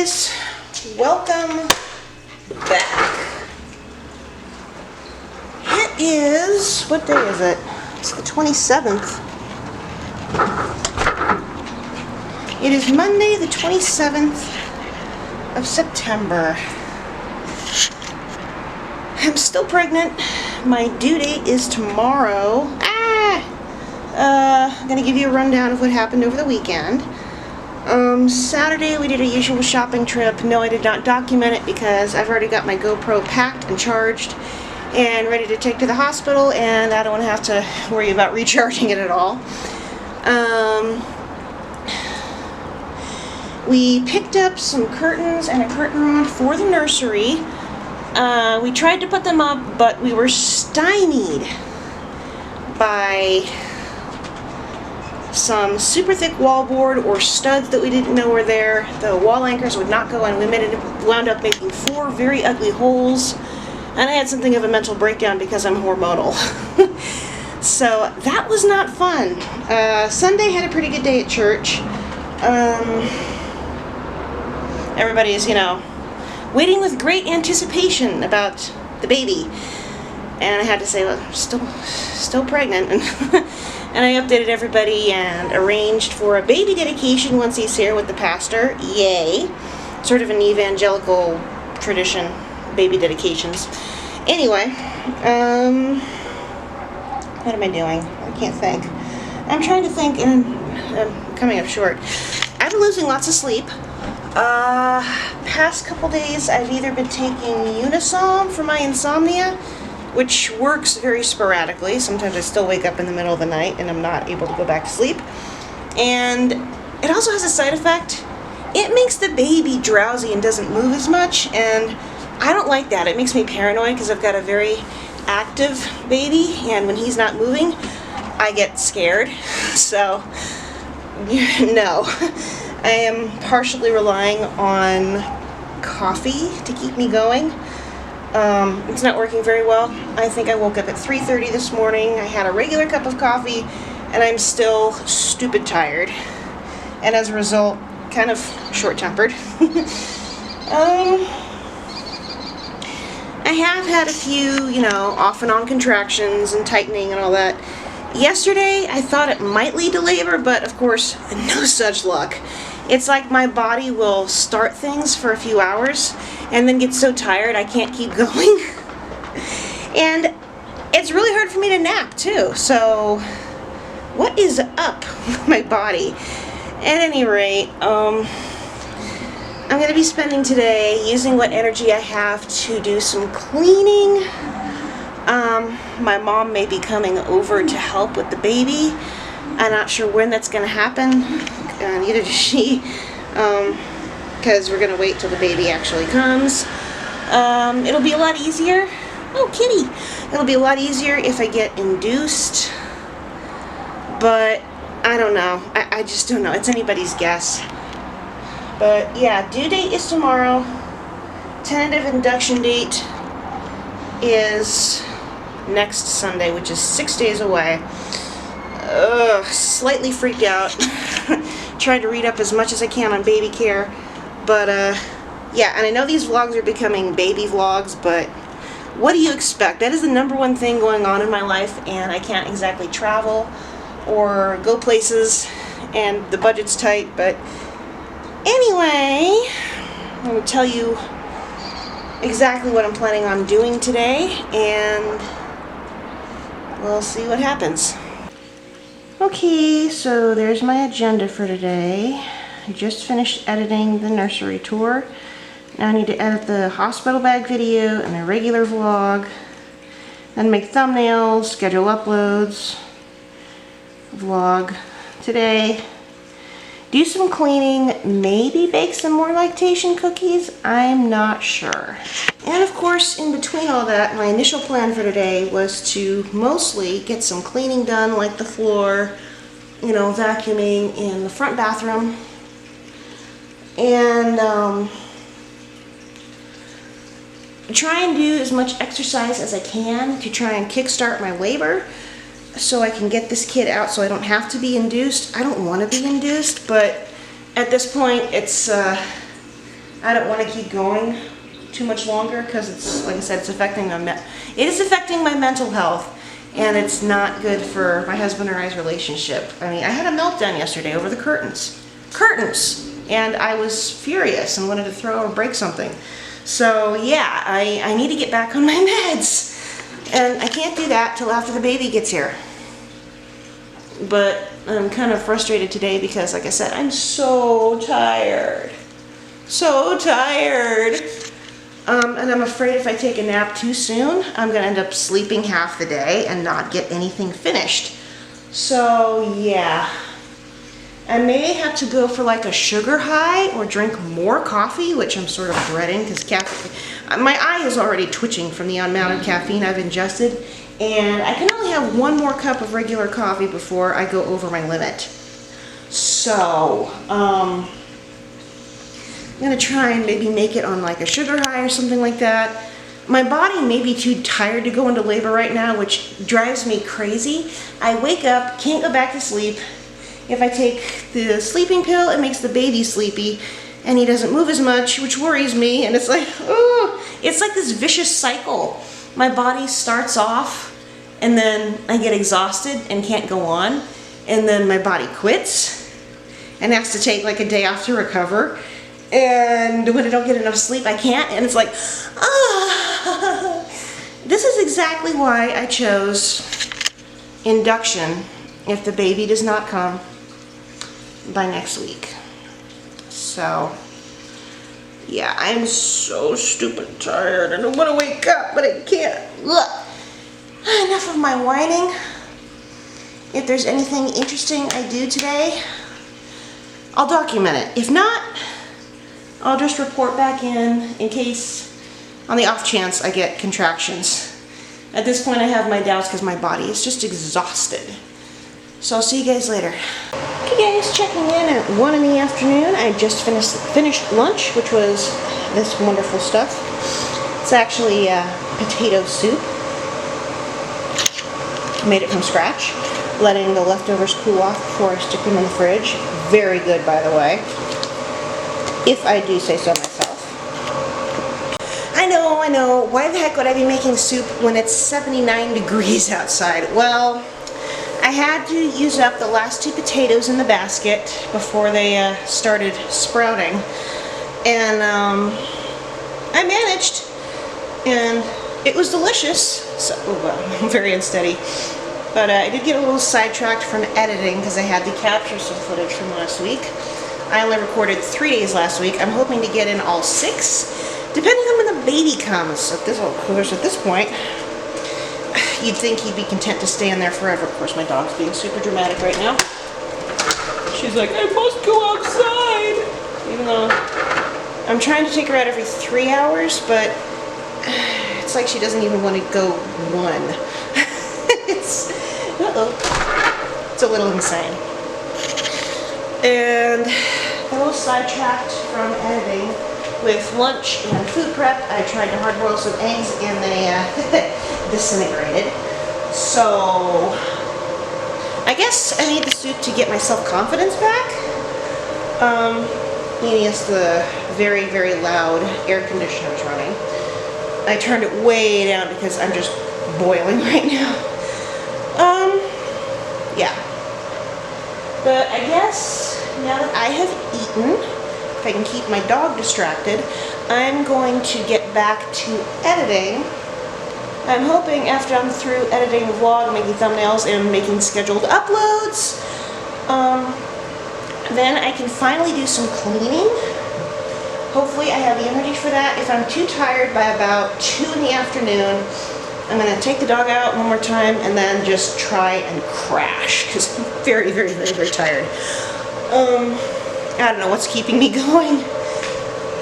guys, welcome back. It is, what day is it? It's the 27th. It is Monday the 27th of September. I'm still pregnant. My due date is tomorrow. I'm gonna give you a rundown of what happened over the weekend. Saturday we did a usual shopping trip. No, I did not document it because I've already got my GoPro packed and charged and ready to take to the hospital, and I don't want to have to worry about recharging it at all. We picked up some curtains and a curtain rod for the nursery. We tried to put them up, but we were stymied by some super thick wallboard or studs that we didn't know were there. The wall anchors would not go in. We wound up making 4 very ugly holes, and I had something of a mental breakdown because I'm hormonal. So that was not fun. Sunday had a pretty good day at church. Everybody is, waiting with great anticipation about the baby. And I had to say, well, I'm still pregnant. And I updated everybody and arranged for a baby dedication once he's here with the pastor. Yay. Sort of an evangelical tradition, baby dedications. Anyway, what am I doing? I can't think. I'm trying to think, and I'm coming up short. I've been losing lots of sleep. Past couple days I've either been taking Unisom for my insomnia, which works very sporadically. Sometimes I still wake up in the middle of the night and I'm not able to go back to sleep. And it also has a side effect. It makes the baby drowsy and doesn't move as much, and I don't like that. It makes me paranoid because I've got a very active baby, and when he's not moving, I get scared. So, no. I am partially relying on coffee to keep me going. It's not working very well. I think I woke up at 3:30 this morning. I had a regular cup of coffee, and I'm still stupid tired. And as a result, kind of short-tempered. I have had a few, off and on contractions and tightening and all that. Yesterday, I thought it might lead to labor, but of course, no such luck. It's like my body will start things for a few hours and then get so tired I can't keep going. And it's really hard for me to nap too. So what is up with my body? At any rate, I'm going to be spending today using what energy I have to do some cleaning. My mom may be coming over to help with the baby. I'm not sure when that's going to happen. Neither does she, because we're going to wait till the baby actually comes. It'll be a lot easier. Oh, kitty! It'll be a lot easier if I get induced, but I don't know. I just don't know. It's anybody's guess. But yeah, due date is tomorrow. Tentative induction date is next Sunday, which is 6 days away. Slightly freaked out. Tried to read up as much as I can on baby care, but yeah, and I know these vlogs are becoming baby vlogs, but what do you expect? That is the number 1 thing going on in my life, and I can't exactly travel or go places, and the budget's tight. But anyway, I'm going to tell you exactly what I'm planning on doing today, and we'll see what happens. Okay, so there's my agenda for today. I just finished editing the nursery tour. Now I need to edit the hospital bag video and the regular vlog, then make thumbnails, schedule uploads, vlog today, do some cleaning, maybe bake some more lactation cookies, I'm not sure. And of course, in between all that, my initial plan for today was to mostly get some cleaning done, like the floor, vacuuming in the front bathroom, and try and do as much exercise as I can to try and kickstart my labor so I can get this kid out so I don't have to be induced. I don't want to be induced, but at this point it's I don't want to keep going too much longer because it's, like I said, it's affecting it is affecting my mental health, and it's not good for my husband and I's relationship. I mean, I had a meltdown yesterday over the curtains, and I was furious and wanted to throw or break something. So yeah, I need to get back on my meds, and I can't do that till after the baby gets here. But I'm kind of frustrated today because, like I said, I'm so tired. So tired. And I'm afraid if I take a nap too soon, I'm going to end up sleeping half the day and not get anything finished. So yeah, I may have to go for like a sugar high or drink more coffee, which I'm sort of dreading because my eye is already twitching from the amount of caffeine I've ingested. And I can only have one more cup of regular coffee before I go over my limit. So, I'm gonna try and maybe make it on like a sugar high or something like that. My body may be too tired to go into labor right now, which drives me crazy. I wake up, can't go back to sleep. If I take the sleeping pill, it makes the baby sleepy, and he doesn't move as much, which worries me. And it's like, oh, it's like this vicious cycle. My body starts off, and then I get exhausted and can't go on, and then my body quits and has to take like a day off to recover, and when I don't get enough sleep I can't, and it's like, ah. This is exactly why I chose induction if the baby does not come by next week. So yeah, I'm so stupid tired and I want to wake up, but I can't. Look, enough of my whining. If there's anything interesting I do today, I'll document it. If not, I'll just report back in case, on the off chance I get contractions. At this point I have my doubts because my body is just exhausted. So I'll see you guys later. Okay guys, checking in at 1 in the afternoon. I just finished lunch, which was this wonderful stuff. It's actually potato soup. Made it from scratch, letting the leftovers cool off before I stick them in the fridge. Very good, by the way, if I do say so myself. I know, why the heck would I be making soup when it's 79 degrees outside? Well, I had to use up the last 2 potatoes in the basket before they started sprouting, and I managed, and it was delicious. So, I'm very unsteady, but I did get a little sidetracked from editing because I had to capture some footage from last week. I only recorded 3 days last week. I'm hoping to get in all 6, depending on when the baby comes. Of course, at this point, you'd think he'd be content to stay in there forever. Of course, my dog's being super dramatic right now. She's like, I must go outside! Even though I'm trying to take her out every 3 hours, but it's like she doesn't even want to go 1. It's a little insane. And I was sidetracked from editing with lunch and food prep. I tried to hard boil some eggs and they disintegrated. So I guess I need the soup to get my self-confidence back. Yes, the very, very loud air conditioner is running. I turned it way down because I'm just boiling right now. Yeah. But I guess now that I have eaten, if I can keep my dog distracted, I'm going to get back to editing. I'm hoping after I'm through editing the vlog, making thumbnails, and making scheduled uploads, then I can finally do some cleaning. Hopefully I have the energy for that. If I'm too tired by about 2 in the afternoon, I'm going to take the dog out one more time and then just try and crash because I'm very, very, very, very tired. I don't know what's keeping me going.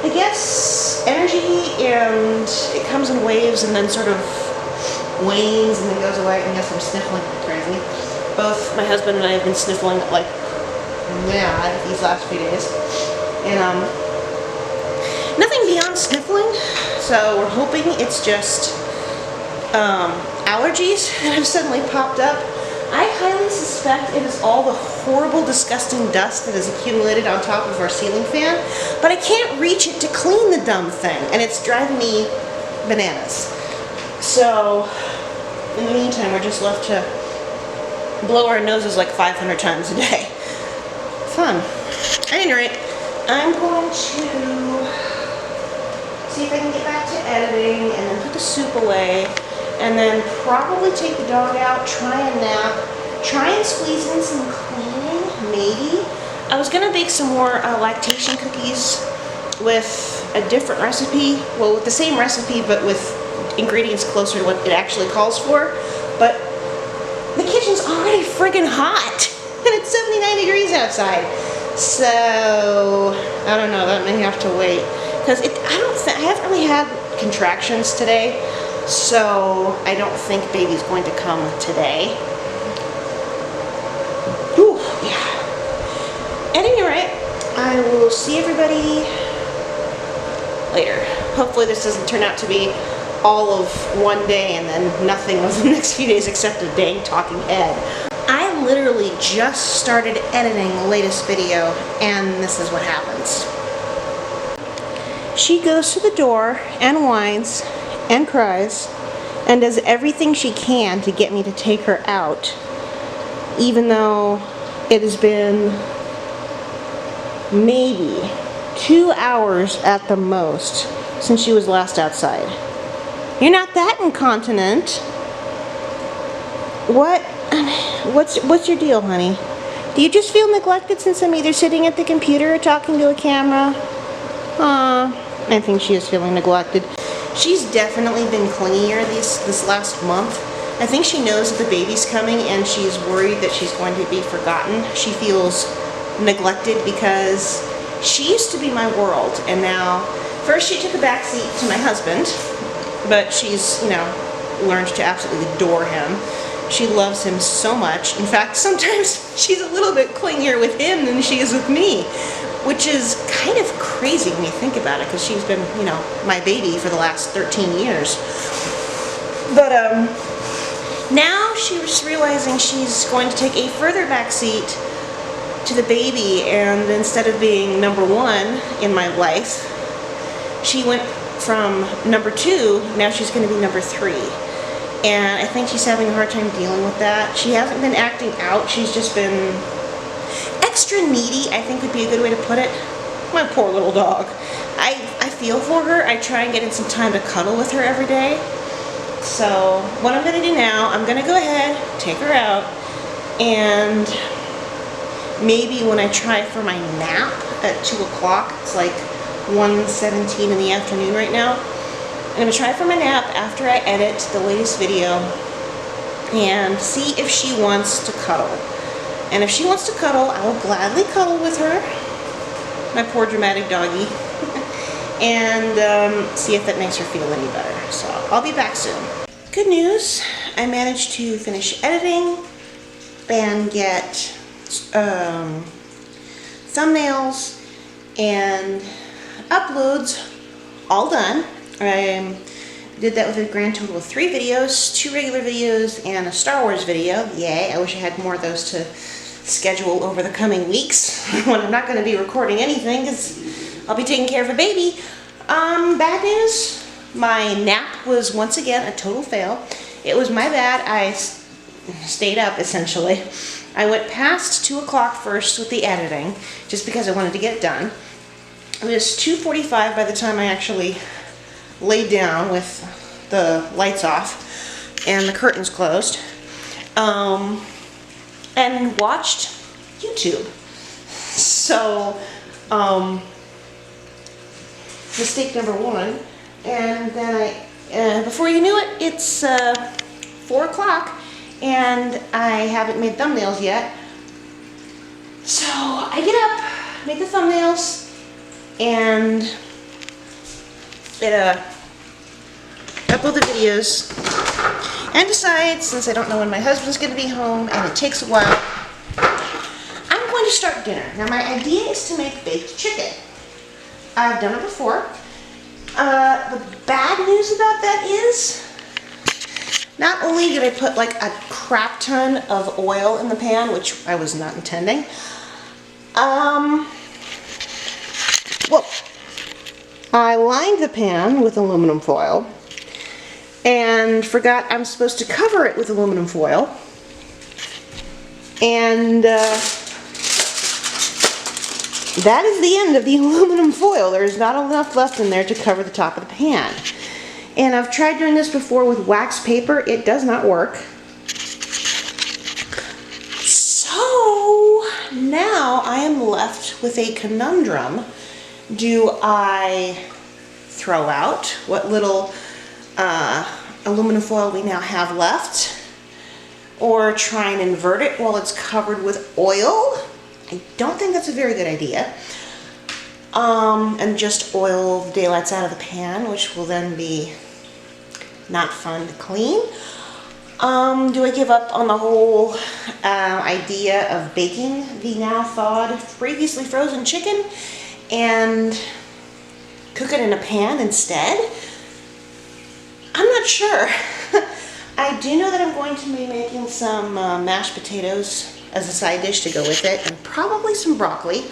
I guess energy, and it comes in waves and then sort of wanes and then goes away. And yes, I'm sniffling like crazy. Both my husband and I have been sniffling like mad these last few days. And nothing beyond sniffling, so we're hoping it's just allergies that have suddenly popped up. I highly suspect suspect it is all the horrible, disgusting dust that has accumulated on top of our ceiling fan, but I can't reach it to clean the dumb thing, and it's driving me bananas. So, in the meantime, we're just left to blow our noses like 500 times a day. Fun. At any rate, I'm going to see if I can get back to editing and then put the soup away and then probably take the dog out, try a nap, try and squeeze in some cleaning, maybe. I was going to bake some more lactation cookies with a different recipe, well, with the same recipe but with ingredients closer to what it actually calls for, but the kitchen's already friggin' hot and it's 79 degrees outside. So, I don't know, that may have to wait. Because I haven't really had contractions today, so I don't think baby's going to come today. Whew, yeah. At any rate, I will see everybody later. Hopefully this doesn't turn out to be all of one day and then nothing over the next few days except a dang talking head. I literally just started editing the latest video and this is what happens. She goes to the door and whines and cries and does everything she can to get me to take her out, even though it has been maybe 2 hours at the most since she was last outside. You're not that incontinent. What's your deal, honey? Do you just feel neglected since I'm either sitting at the computer or talking to a camera? I think she is feeling neglected. She's definitely been clingier this last month. I think she knows that the baby's coming and she's worried that she's going to be forgotten. She feels neglected because she used to be my world, and now, first she took a back seat to my husband, but she's, learned to absolutely adore him. She loves him so much. In fact, sometimes she's a little bit clingier with him than she is with me, which is kind of crazy when you think about it, because she's been, my baby for the last 13 years. But now she's realizing she's going to take a further backseat to the baby, and instead of being number one in my life, she went from number 2, now she's going to be number 3. And I think she's having a hard time dealing with that. She hasn't been acting out, she's just been extra needy, I think would be a good way to put it. My poor little dog. I feel for her. I try and get in some time to cuddle with her every day. So what I'm going to do now, I'm going to go ahead, take her out, and maybe when I try for my nap at 2 o'clock, it's like 1:17 in the afternoon right now, I'm going to try for my nap after I edit the latest video and see if she wants to cuddle. And if she wants to cuddle, I will gladly cuddle with her, my poor dramatic doggy, and see if that makes her feel any better. So I'll be back soon. Good news, I managed to finish editing and get thumbnails and uploads all done. I did that with a grand total of 3 videos, 2 regular videos and a Star Wars video. Yay, I wish I had more of those to schedule over the coming weeks when I'm not going to be recording anything because I'll be taking care of a baby. Bad news, my nap was once again a total fail. It was my bad. I stayed up essentially. I went past 2 o'clock first with the editing just because I wanted to get it done. It was 2:45 by the time I actually laid down with the lights off and the curtains closed, and watched YouTube. So, mistake number 1, and then before you knew it, it's 4 o'clock, and I haven't made thumbnails yet. So I get up, make the thumbnails, and upload the videos, and decide, since I don't know when my husband's going to be home and it takes a while, I'm going to start dinner. Now my idea is to make baked chicken. I've done it before. The bad news about that is Not only did I put like a crap ton of oil in the pan, which I was not intending, well, I lined the pan with aluminum foil and forgot I'm supposed to cover it with aluminum foil. And that is the end of the aluminum foil. There's not enough left in there to cover the top of the pan. And I've tried doing this before with wax paper. It does not work. So now I am left with a conundrum. Do I throw out what little aluminum foil we now have left, or try and invert it while it's covered with oil? I don't think that's a very good idea. And just oil the daylights out of the pan, which will then be not fun to clean. Do I give up on the whole idea of baking the now thawed, previously frozen chicken and cook it in a pan instead? I'm not sure. I do know that I'm going to be making some mashed potatoes as a side dish to go with it, and probably some broccoli.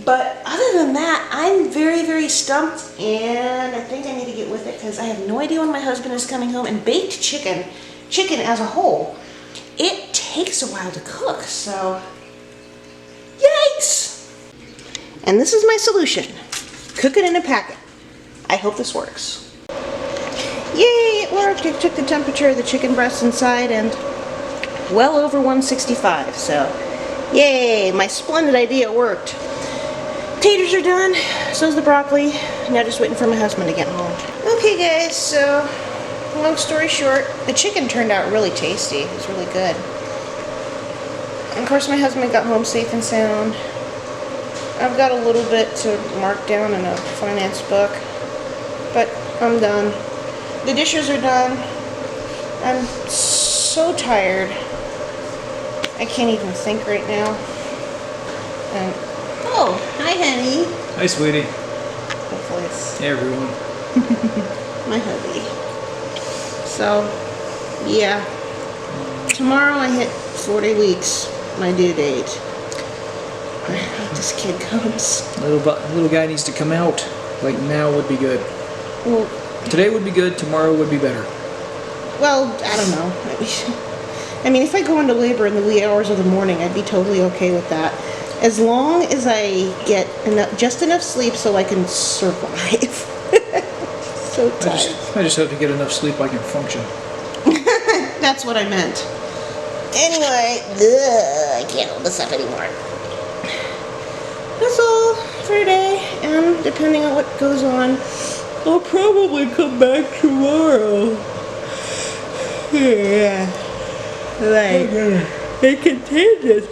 But other than that, I'm very, very stumped, and I think I need to get with it because I have no idea when my husband is coming home. And baked chicken as a whole, it takes a while to cook, so yikes! And this is my solution. Cook it in a packet. I hope this works. Yay, it worked! I took the temperature of the chicken breasts inside and well over 165, so yay, my splendid idea worked. Taters are done, so's the broccoli. Now just waiting for my husband to get home. Okay guys, so long story short, the chicken turned out really tasty. It was really good. And of course my husband got home safe and sound. I've got a little bit to mark down in a finance book, but I'm done. The dishes are done. I'm so tired. I can't even think right now. And oh, hi honey. Hi sweetie. Hopefully it's Hey everyone. my hubby. So, yeah. Tomorrow I hit 40 weeks, my due date. I hope this kid comes. Little guy needs to come out. Like now would be good. Well, Today would be good. Tomorrow would be better. well, I don't know. I mean, if I go into labor in the wee hours of the morning, I'd be totally okay with that. As long as I get just enough sleep so I can survive. So tired. I just have to get enough sleep I can function. That's what I meant. Anyway, I can't hold this up anymore. That's all for today, and depending on what goes on, I'll probably come back tomorrow. Yeah. Like, it contagious,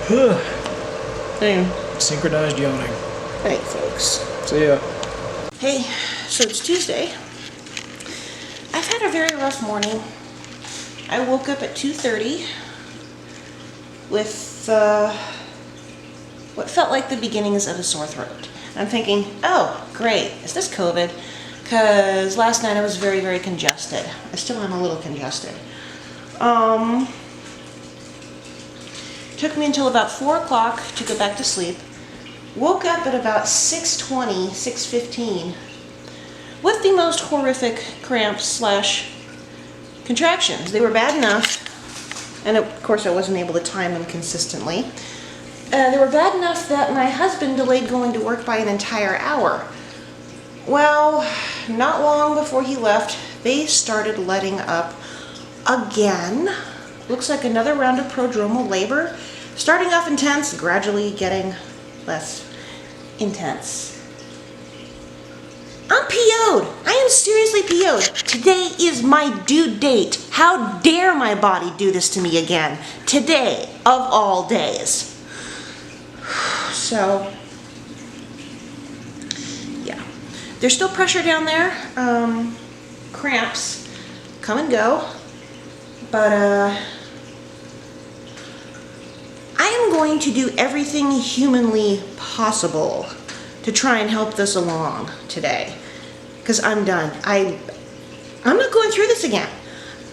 huh? Anyway. Synchronized yawning. Alright, folks. See ya. Hey, so it's Tuesday. I've had a very rough morning. I woke up at 2:30 with what felt like the beginnings of a sore throat. I'm thinking, oh, great, is this COVID? Because last night I was very, very congested. I still am a little congested. Took me until about 4 o'clock to go back to sleep. Woke up at about 6:20, 6:15 with the most horrific cramps / contractions. They were bad enough, and of course I wasn't able to time them consistently. They were bad enough that my husband delayed going to work by an entire hour. Well, not long before he left, they started letting up again. Looks like another round of prodromal labor. Starting off intense, gradually getting less intense. I'm PO'd. I am seriously PO'd. Today is my due date. How dare my body do this to me again? Today, of all days. So, yeah. There's still pressure down there. Cramps come and go. But, I am going to do everything humanly possible to try and help this along today. Because I'm done. I'm not going through this again.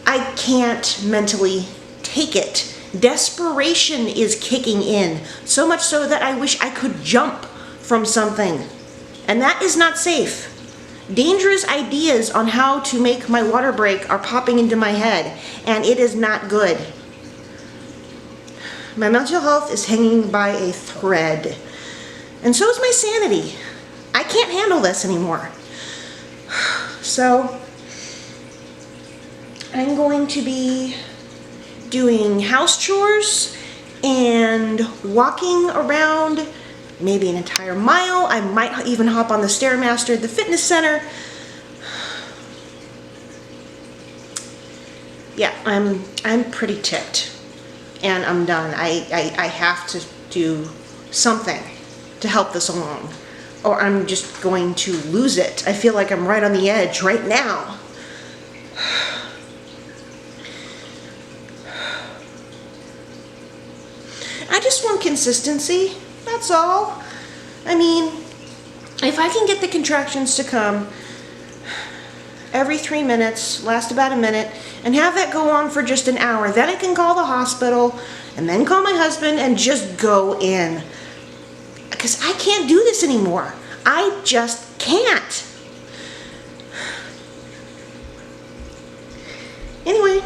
I can't mentally take it. Desperation is kicking in, so much so that I wish I could jump from something. And that is not safe. Dangerous ideas on how to make my water break are popping into my head, and it is not good. My mental health is hanging by a thread, and so is my sanity. I can't handle this anymore. So I'm going to be doing house chores and walking around maybe an entire mile. I might even hop on the Stairmaster at the fitness center. Yeah, I'm pretty ticked, and I'm done. I have to do something to help this along, or I'm just going to lose it. I feel like I'm right on the edge right now. I just want consistency, that's all. I mean, if I can get the contractions to come every 3 minutes, last about a minute, and have that go on for just an hour, then I can call the hospital, and then call my husband and just go in. Because I can't do this anymore. I just can't. Anyway.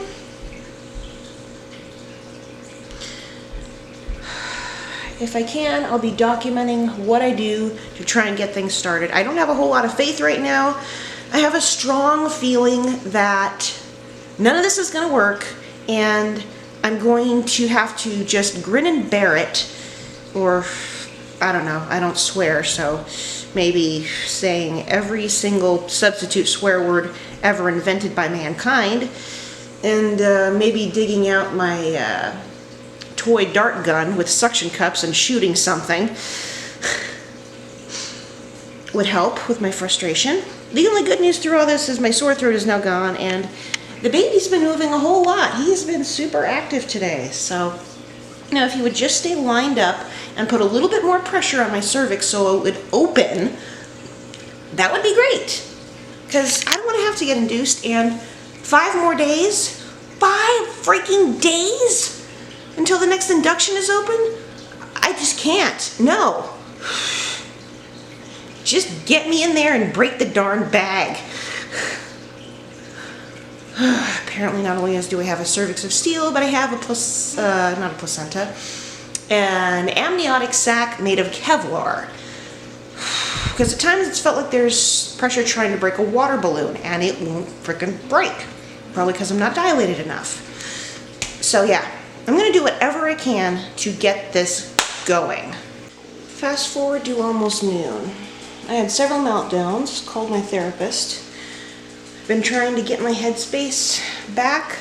If I can, I'll be documenting what I do to try and get things started. I don't have a whole lot of faith right now. I have a strong feeling that none of this is going to work, and I'm going to have to just grin and bear it, or I don't know, I don't swear, so maybe saying every single substitute swear word ever invented by mankind, and maybe digging out my toy dart gun with suction cups and shooting something would help with my frustration. The only good news through all this is my sore throat is now gone, and the baby's been moving a whole lot. He's been super active today. So now if he would just stay lined up and put a little bit more pressure on my cervix so it would open, that would be great. Because I don't want to have to get induced, and 5 more days? 5 freaking days? Until the next induction is open? I just can't. No. Just get me in there and break the darn bag. Apparently not only do I have a cervix of steel, but I have not a placenta, an amniotic sac made of Kevlar. Because at times it's felt like there's pressure trying to break a water balloon, and it won't frickin' break. Probably because I'm not dilated enough. So yeah. I'm going to do whatever I can to get this going. Fast forward to almost noon. I had several meltdowns, called my therapist. Been trying to get my headspace back.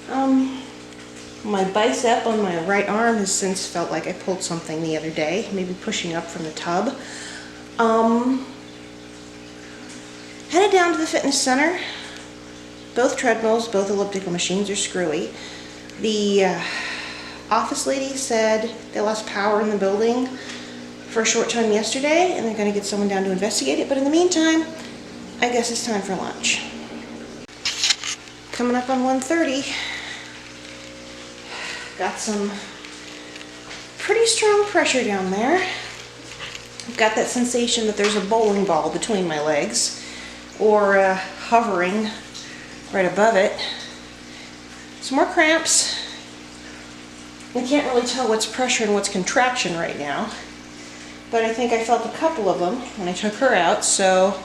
My bicep on my right arm has since felt like I pulled something the other day, maybe pushing up from the tub. Headed down to the fitness center. Both treadmills, both elliptical machines are screwy. The office lady said they lost power in the building for a short time yesterday, and they're going to get someone down to investigate it. But in the meantime, I guess it's time for lunch. Coming up on 1:30. Got some pretty strong pressure down there. I've got that sensation that there's a bowling ball between my legs, or hovering right above it. Some more cramps. I can't really tell what's pressure and what's contraction right now, but I think I felt a couple of them when I took her out, so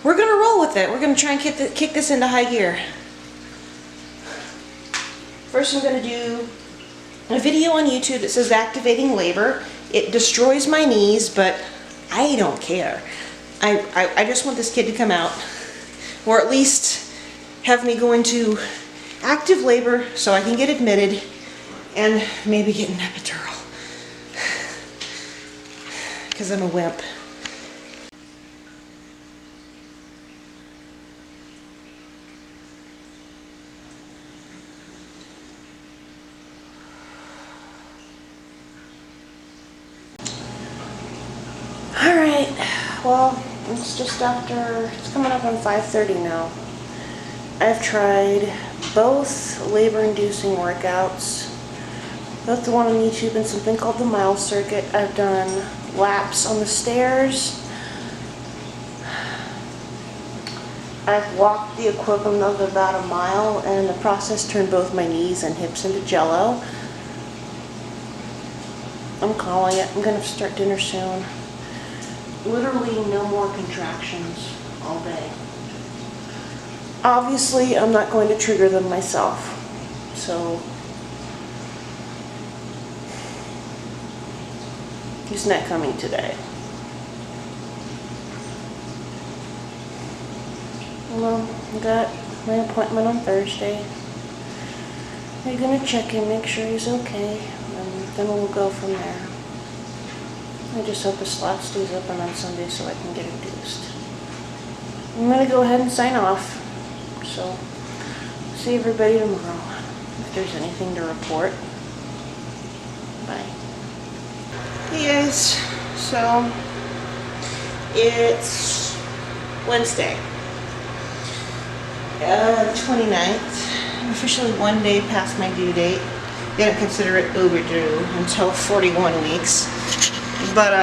we're going to roll with it. We're going to try and kick this into high gear. First I'm going to do a video on YouTube that says activating labor. It destroys my knees, but I don't care. I just want this kid to come out, or at least have me go into active labor so I can get admitted and maybe get an epidural, because I'm a wimp. Alright, well, it's just after, it's coming up on 5:30 now. I've tried both labor-inducing workouts. Both the one on YouTube and something called the mile circuit. I've done laps on the stairs. I've walked the equivalent of about a mile, and in the process turned both my knees and hips into jello. I'm calling it. I'm gonna start dinner soon. Literally no more contractions all day. Obviously, I'm not going to trigger them myself. So, he's not coming today. Well, I got my appointment on Thursday. They're gonna check him, make sure he's okay, and then we'll go from there. I just hope his slot stays open on Sunday so I can get induced. I'm gonna go ahead and sign off. So, see everybody tomorrow. If there's anything to report. Bye. Hey guys, so it's Wednesday. 29th. I'm officially one day past my due date. They don't consider it overdue until 41 weeks. But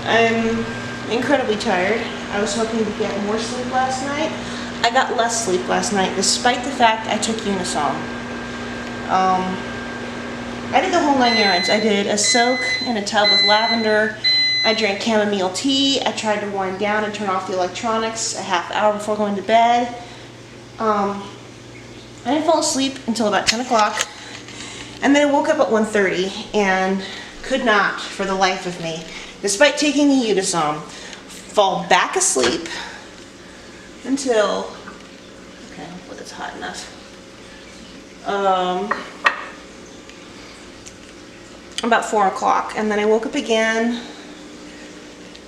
I'm incredibly tired. I was hoping to get more sleep last night. I got less sleep last night despite the fact I took Unisom. I did the whole 9 yards. I did a soak in a tub with lavender. I drank chamomile tea. I tried to wind down and turn off the electronics a half hour before going to bed. I didn't fall asleep until about 10 o'clock. And then I woke up at 1:30 and could not, for the life of me, despite taking the Unisom, fall back asleep until, okay, hopefully it's hot enough. About 4 o'clock. And then I woke up again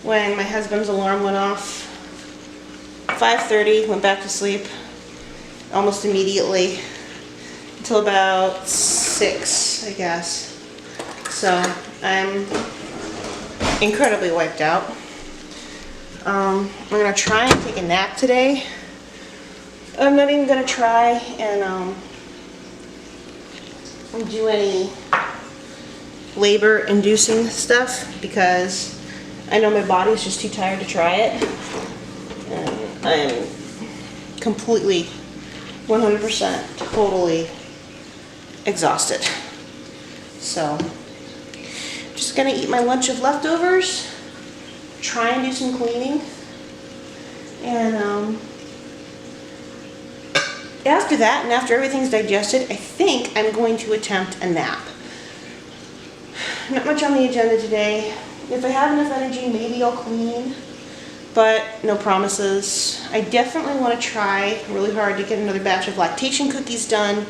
when my husband's alarm went off. 5:30, went back to sleep almost immediately until about 6, I guess. So I'm incredibly wiped out. I'm gonna try and take a nap today. I'm not even gonna try and do any labor-inducing stuff because I know my body's just too tired to try it. And I'm completely, 100%, totally exhausted. So, just gonna eat my lunch of leftovers, try and do some cleaning, and after that, and after everything's digested, I think I'm going to attempt a nap. Not much on the agenda today. If I have enough energy, maybe I'll clean, but no promises. I definitely want to try really hard to get another batch of lactation cookies done,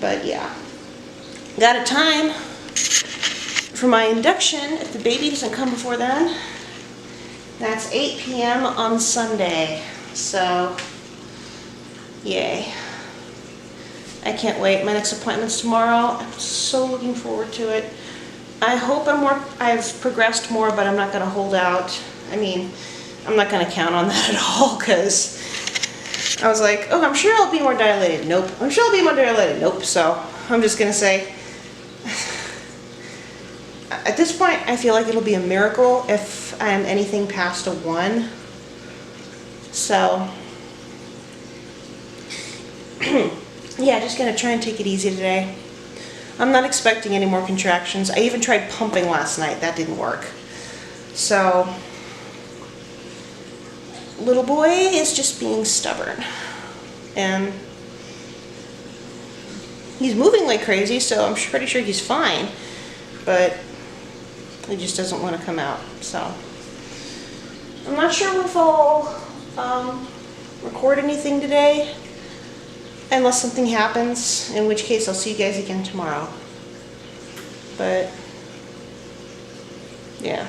but yeah. Got a time for my induction if the baby doesn't come before then. That's 8 p.m. on Sunday, so yay. I can't wait. My next appointment's tomorrow. I'm so looking forward to it. I hope I've progressed more, but I'm not going to hold out. I mean, I'm not going to count on that at all, because I was like, oh, I'm sure I'll be more dilated. Nope. I'm sure I'll be more dilated. Nope. So I'm just going to say, at this point, I feel like it'll be a miracle if I'm anything past a 1. So, yeah, just going to try and take it easy today. I'm not expecting any more contractions. I even tried pumping last night. That didn't work. So, little boy is just being stubborn. And he's moving like crazy, so I'm pretty sure he's fine. But he just doesn't want to come out. So, I'm not sure if I'll record anything today. Unless something happens, in which case I'll see you guys again tomorrow. But, yeah.